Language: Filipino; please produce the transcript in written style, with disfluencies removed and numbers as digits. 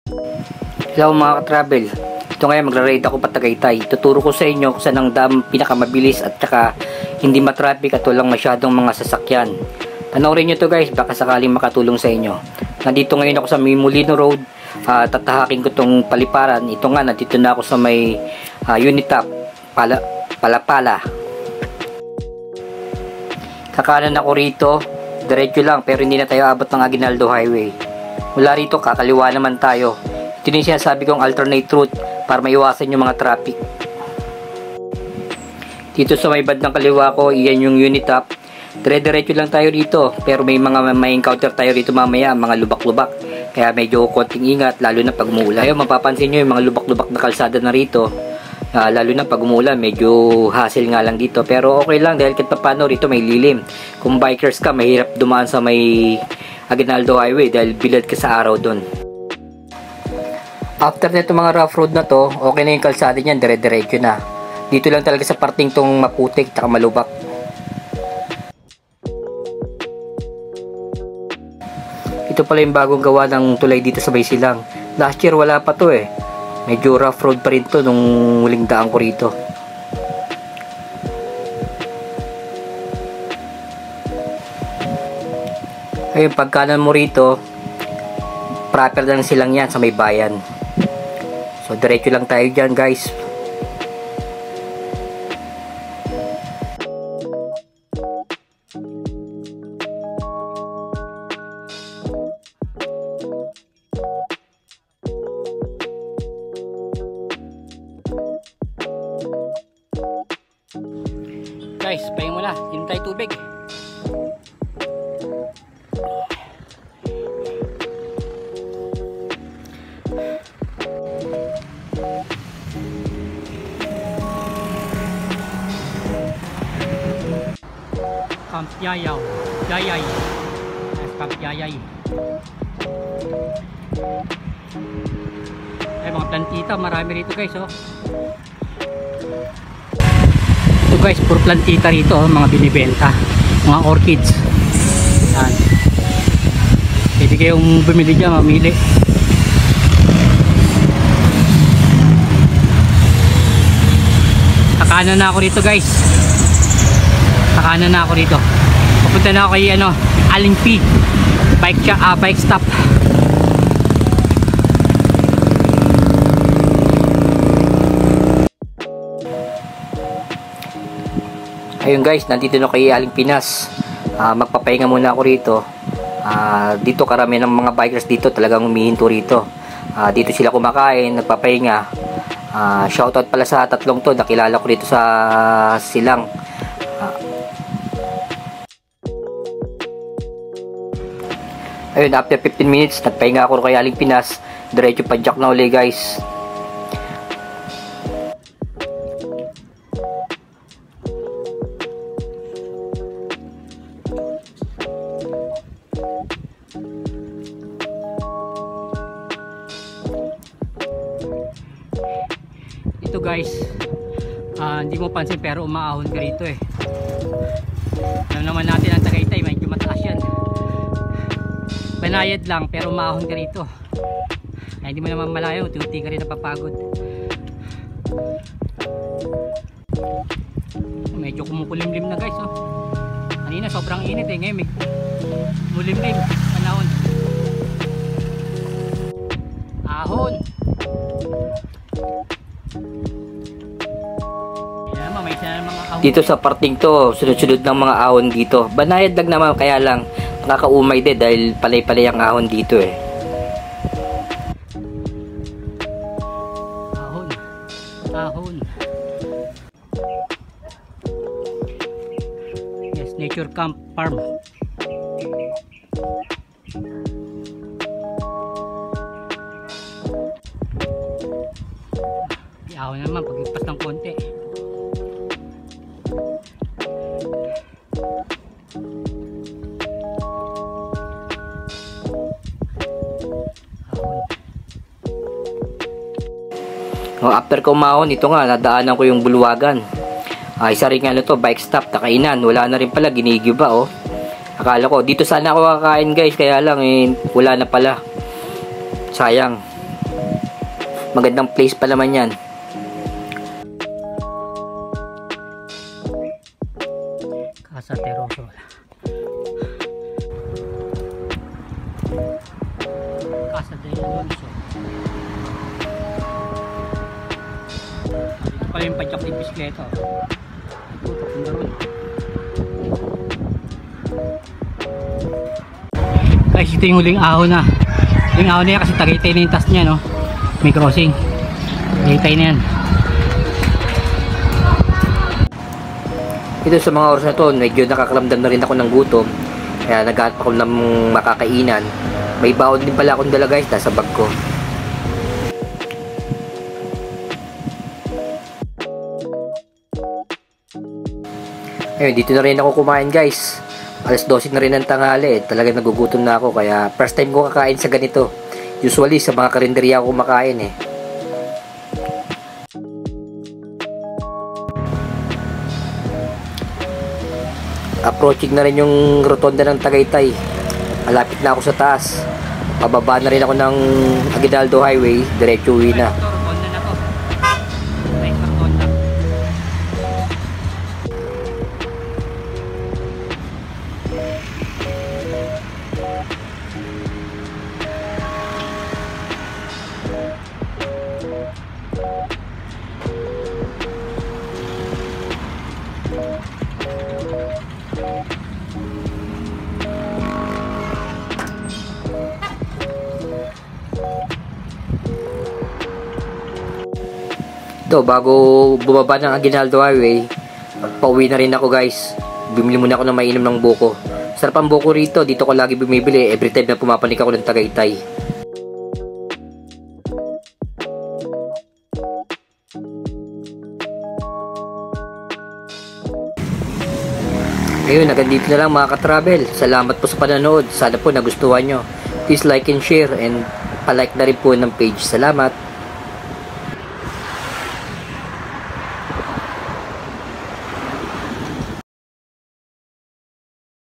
Hello mga ka-travel. Ito ngayon magra-ride ako pa Tagaytay. Tuturo ko sa inyo kung saan ang dam pinakamabilis at saka hindi matraffic at walang masyadong mga sasakyan. Panoorin nyo to guys, baka sakaling makatulong sa inyo. Nandito ngayon ako sa Mimulino Road. Tatahakin ko tong paliparan. Ito nga, nandito na ako sa may Unitap Palapala. Kakanan ako rito. Diretso lang pero hindi na tayo abot ng Aguinaldo Highway. Mula rito kakaliwa naman tayo. Ito yung sinasabi kong alternate route para maiwasan yung mga traffic. Dito sa may bandang kaliwa ko, iyan yung Unitap. Dire-diretso lang tayo rito pero may encounter tayo rito mamaya, mga lubak-lubak. Kaya medyo konting ingat lalo na pag umuulan. Ayun, mapapansin nyo yung mga lubak-lubak na kalsada na rito. Lalo na pag umuulan, medyo hassle nga lang dito. Pero okay lang dahil kahit paano rito may lilim. Kung bikers ka, mahirap dumaan sa may Aguinaldo Highway dahil bilad ka sa araw doon. After nito mga rough road na to, okay na yung kalsada niyan, dire-diretso na. Dito lang talaga sa parting tong maputik at malubak. Ito pala yung bagong gawa ng tulay dito sa Baysilang. Last year wala pa to eh. Medyo rough road pa rin to nung huling daan ko rito. Ayun, pagkanan mo rito, proper lang silang yan sa may bayan. So, diretso lang tayo dyan guys. Guys, pahinga muna. Inom tayo tubig. Camp Yayay. Camp Yayay. Ay, mga plantita. Marami rito guys, oh. Ito guys, puro plantita rito, oh, mga binibenta, mga orchids. Yan. Pwede kayong bumili dyan, mamili. Kakanan na ako rito guys. Kakanan na ako rito. Pupunta na ako kay Aling P. Bike stop. Ayun guys, nandito na kay Aling Pinas. Magpapahinga muna ako rito. Dito karami ng mga bikers dito talagang humihinto rito. Dito sila kumakain, nagpapahinga. Shoutout pala sa tatlong to, nakilala ko dito sa Silang. Ayun, after 15 minutes, nagpahinga ako kay Aling Pinas. Diretso pa jack na uli guys. Ito guys, hindi mo pansin pero umaahon ka rito eh. Alam naman natin ang Tagaytay, medyo mataas yan. Banayad lang pero umaahon ka rito. Ay, hindi mo naman malayo, unti-unti ka rin napapagod. Medyo kumukulimlim na guys, oh. Kanina sobrang init eh, ngayon may mulimlim panahon. Ahon. Dito sa parting to, sunod-sunod ng mga ahon dito. Banayad lang naman, kaya lang nakakaumay din dahil palay-palay ang ahon dito eh. Ahon. Yes, Nature Camp Farm. Ahon naman, pag-ipas ng konti. After ko umahon, ito nga, nadaanan ko yung Bulwagan. Isa rin nga to, bike stop, takainan. Wala na rin pala, ginigiba oh. Akala ko, dito sana ako kakain guys, kaya lang wala na pala. Sayang. Magandang place pa naman yan. Casa Teroso. Casa de Alonso. Dito pala yung padyak ng bisikleta. Tutok na ron. Guys, ito yung huling ahon na. Yung ahon na yan kasi Tagaytay na yung task niya, no? May crossing. Tagaytay na yan. Ito sa mga oras na to, medyo nakakaramdam na rin ako ng gutom. Kaya naghahanap ako ng makakainan. May baon din pala akong dala guys, nasa bag ko. Ayun, dito na rin ako kumain guys. Alas 12 na rin ng tanghali. Talaga nagugutom na ako. Kaya first time ko kakain sa ganito. Usually sa mga karinderya ako kumakain eh. Approaching na rin yung rotonda ng Tagaytay. Malapit na ako sa taas. Pababa na rin ako ng Aguinaldo Highway. Diretso uwi na. Ito, bago bumaba ng Aguinaldo Highway, pauwi na rin ako guys. Bumili muna ako ng mainom ng buko. Sarap ang buko rito, dito ko lagi bumibili every time na pumapanik ako ng Tagaytay. Ayun, hanggang dito na lang mga ka-travel. Salamat po sa panonood. Sana po nagustuhan nyo. Please like and share and palike na rin po ng page. Salamat!